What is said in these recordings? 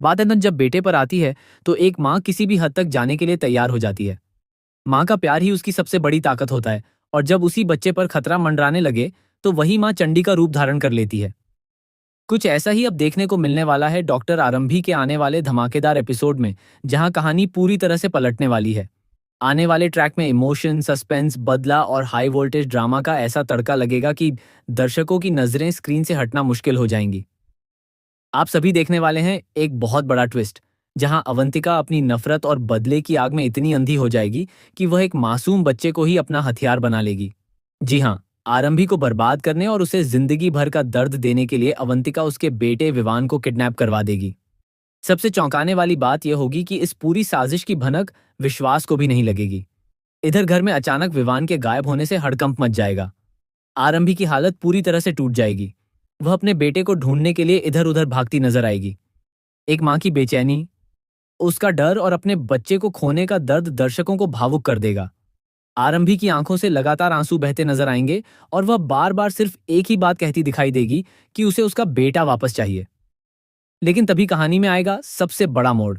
बात है जब बेटे पर आती है तो एक माँ किसी भी हद तक जाने के लिए तैयार हो जाती है। माँ का प्यार ही उसकी सबसे बड़ी ताकत होता है और जब उसी बच्चे पर खतरा मंडराने लगे तो वही माँ चंडी का रूप धारण कर लेती है। कुछ ऐसा ही अब देखने को मिलने वाला है डॉक्टर आरंभी के आने वाले धमाकेदार एपिसोड में, जहां कहानी पूरी तरह से पलटने वाली है। आने वाले ट्रैक में इमोशन, सस्पेंस, बदला और हाई वोल्टेज ड्रामा का ऐसा तड़का लगेगा कि दर्शकों की नजरें स्क्रीन से हटना मुश्किल हो जाएंगी। आप सभी देखने वाले हैं एक बहुत बड़ा ट्विस्ट, जहां अवंतिका अपनी नफरत और बदले की आग में इतनी अंधी हो जाएगी कि वह एक मासूम बच्चे को ही अपना हथियार बना लेगी। जी हां, आरंभी को बर्बाद करने और उसे जिंदगी भर का दर्द देने के लिए अवंतिका उसके बेटे विवान को किडनैप करवा देगी। सबसे चौंकाने वाली बात यह होगी कि इस पूरी साजिश की भनक विश्वास को भी नहीं लगेगी। इधर घर में अचानक विवान के गायब होने से हड़कंप मच जाएगा। आरंभी की हालत पूरी तरह से टूट जाएगी। वह अपने बेटे को ढूंढने के लिए इधर उधर भागती नजर आएगी। एक माँ की बेचैनी, उसका डर और अपने बच्चे को खोने का दर्द दर्शकों को भावुक कर देगा। आरंभी की आंखों से लगातार आंसू बहते नजर आएंगे और वह बार बार सिर्फ एक ही बात कहती दिखाई देगी कि उसे उसका बेटा वापस चाहिए। लेकिन तभी कहानी में आएगा सबसे बड़ा मोड़।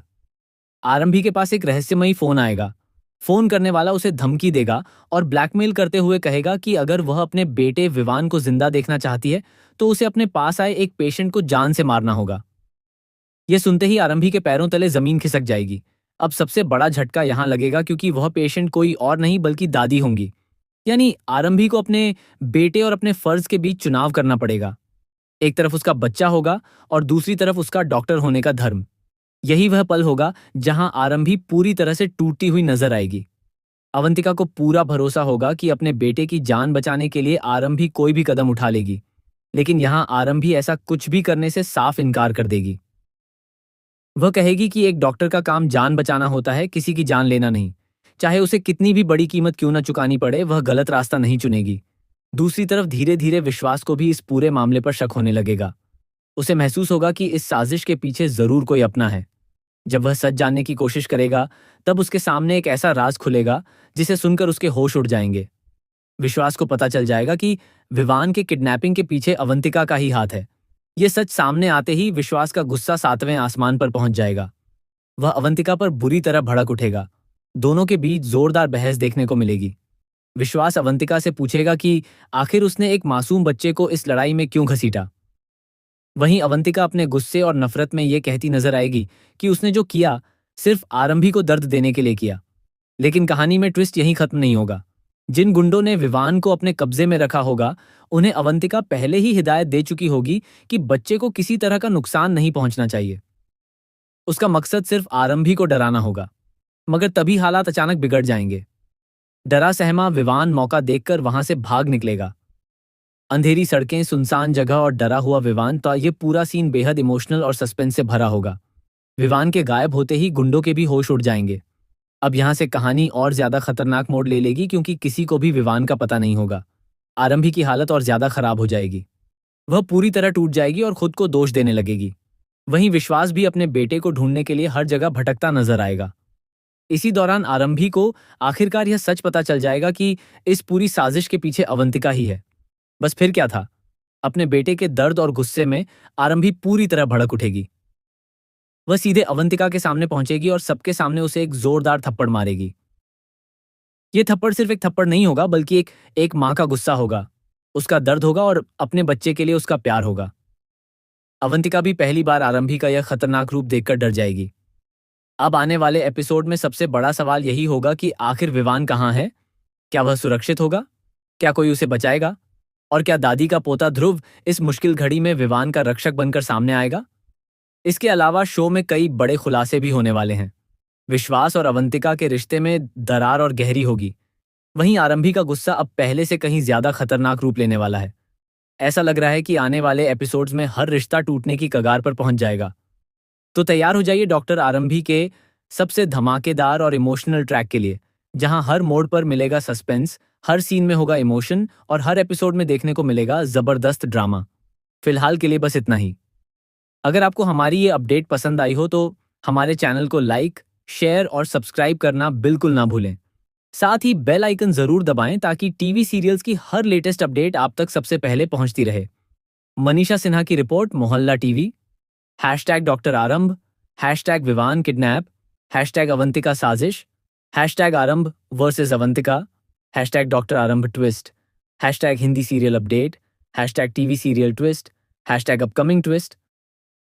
आरंभी के पास एक रहस्यमयी फोन आएगा। फोन करने वाला उसे धमकी देगा और ब्लैकमेल करते हुए कहेगा कि अगर वह अपने बेटे विवान को जिंदा देखना चाहती है तो उसे अपने पास आए एक पेशेंट को जान से मारना होगा। यह सुनते ही आरंभी के पैरों तले जमीन खिसक जाएगी। अब सबसे बड़ा झटका यहां लगेगा क्योंकि वह पेशेंट कोई और नहीं बल्कि दादी होंगी। यानी आरंभी को अपने बेटे और अपने फर्ज के बीच चुनाव करना पड़ेगा। एक तरफ उसका बच्चा होगा और दूसरी तरफ उसका डॉक्टर होने का धर्म। यही वह पल होगा जहां आरंभी पूरी तरह से टूटती हुई नजर आएगी। अवंतिका को पूरा भरोसा होगा कि अपने बेटे की जान बचाने के लिए आरंभी कोई भी कदम उठा लेगी, लेकिन यहां आरंभी ऐसा कुछ भी करने से साफ इनकार कर देगी। वह कहेगी कि एक डॉक्टर का काम जान बचाना होता है, किसी की जान लेना नहीं। चाहे उसे कितनी भी बड़ी कीमत क्यों न चुकानी पड़े, वह गलत रास्ता नहीं चुनेगी। दूसरी तरफ धीरे धीरे विश्वास को भी इस पूरे मामले पर शक होने लगेगा। उसे महसूस होगा कि इस साजिश के पीछे जरूर कोई अपना है। जब वह सच जानने की कोशिश करेगा तब उसके सामने एक ऐसा राज खुलेगा जिसे सुनकर उसके होश उड़ जाएंगे। विश्वास को पता चल जाएगा कि विवान के किडनैपिंग के पीछे अवंतिका का ही हाथ है। यह सच सामने आते ही विश्वास का गुस्सा 7वें आसमान पर पहुंच जाएगा। वह अवंतिका पर बुरी तरह भड़क उठेगा। दोनों के बीच जोरदार बहस देखने को मिलेगी। विश्वास अवंतिका से पूछेगा कि आखिर उसने एक मासूम बच्चे को इस लड़ाई में क्यों घसीटा। वहीं अवंतिका अपने गुस्से और नफरत में यह कहती नजर आएगी कि उसने जो किया सिर्फ आरंभी को दर्द देने के लिए किया। लेकिन कहानी में ट्विस्ट यहीं खत्म नहीं होगा। जिन गुंडों ने विवान को अपने कब्जे में रखा होगा, उन्हें अवंतिका पहले ही हिदायत दे चुकी होगी कि बच्चे को किसी तरह का नुकसान नहीं पहुंचना चाहिए। उसका मकसद सिर्फ आरंभी को डराना होगा। मगर तभी हालात अचानक बिगड़ जाएंगे। डरा सहमा विवान मौका देखकर वहां से भाग निकलेगा। अंधेरी सड़कें, सुनसान जगह और डरा हुआ विवान, तो ये पूरा सीन बेहद इमोशनल और सस्पेंस से भरा होगा। विवान के गायब होते ही गुंडों के भी होश उड़ जाएंगे। अब यहां से कहानी और ज्यादा खतरनाक मोड़ ले लेगी क्योंकि किसी को भी विवान का पता नहीं होगा। आरंभी की हालत और ज्यादा खराब हो जाएगी। वह पूरी तरह टूट जाएगी और खुद को दोष देने लगेगी। वहीं विश्वास भी अपने बेटे को ढूंढने के लिए हर जगह भटकता नजर आएगा। इसी दौरान आरंभी को आखिरकार यह सच पता चल जाएगा कि इस पूरी साजिश के पीछे अवंतिका ही है। बस फिर क्या था? अपने बेटे के दर्द और गुस्से में आरंभी पूरी तरह भड़क उठेगी। वह सीधे अवंतिका के सामने पहुंचेगी और सबके सामने उसे एक जोरदार थप्पड़ मारेगी। यह थप्पड़ सिर्फ एक थप्पड़ नहीं होगा बल्कि एक माँ का गुस्सा होगा, उसका दर्द होगा और अपने बच्चे के लिए उसका प्यार होगा। अवंतिका भी पहली बार आरंभी का यह खतरनाक रूप देखकर डर जाएगी। अब आने वाले एपिसोड में सबसे बड़ा सवाल यही होगा कि आखिर विवान कहाँ है? क्या वह सुरक्षित होगा? क्या कोई उसे बचाएगा? और क्या दादी का पोता ध्रुव इस मुश्किल घड़ी में विवान का रक्षक बनकर सामने आएगा? इसके अलावा शो में कई बड़े खुलासे भी होने वाले हैं। विश्वास और अवंतिका के रिश्ते में दरार और गहरी होगी। वहीं आरंभी का गुस्सा अब पहले से कहीं ज्यादा खतरनाक रूप लेने वाला है। ऐसा लग रहा है कि आने वाले एपिसोड्स में हर रिश्ता टूटने की कगार पर पहुंच जाएगा। तो तैयार हो जाइए डॉक्टर आरंभी के सबसे धमाकेदार और इमोशनल ट्रैक के लिए, जहां हर मोड़ पर मिलेगा सस्पेंस, हर सीन में होगा इमोशन और हर एपिसोड में देखने को मिलेगा जबरदस्त ड्रामा। फिलहाल के लिए बस इतना ही। अगर आपको हमारी ये अपडेट पसंद आई हो तो हमारे चैनल को लाइक, शेयर और सब्सक्राइब करना बिल्कुल ना भूलें। साथ ही बेल आइकन जरूर दबाएं ताकि टीवी सीरियल्स की हर लेटेस्ट अपडेट आप तक सबसे पहले पहुंचती रहे। मनीषा सिन्हा की रिपोर्ट, Mohalla TV. #Doctor Aarambh. Hashtag Vivaan kidnap, hashtag Avantika साजिश, hashtag Aarambh versus Avantika, hashtag doctor Aarambh twist, hashtag Hindi serial update, hashtag TV serial twist, hashtag upcoming twist,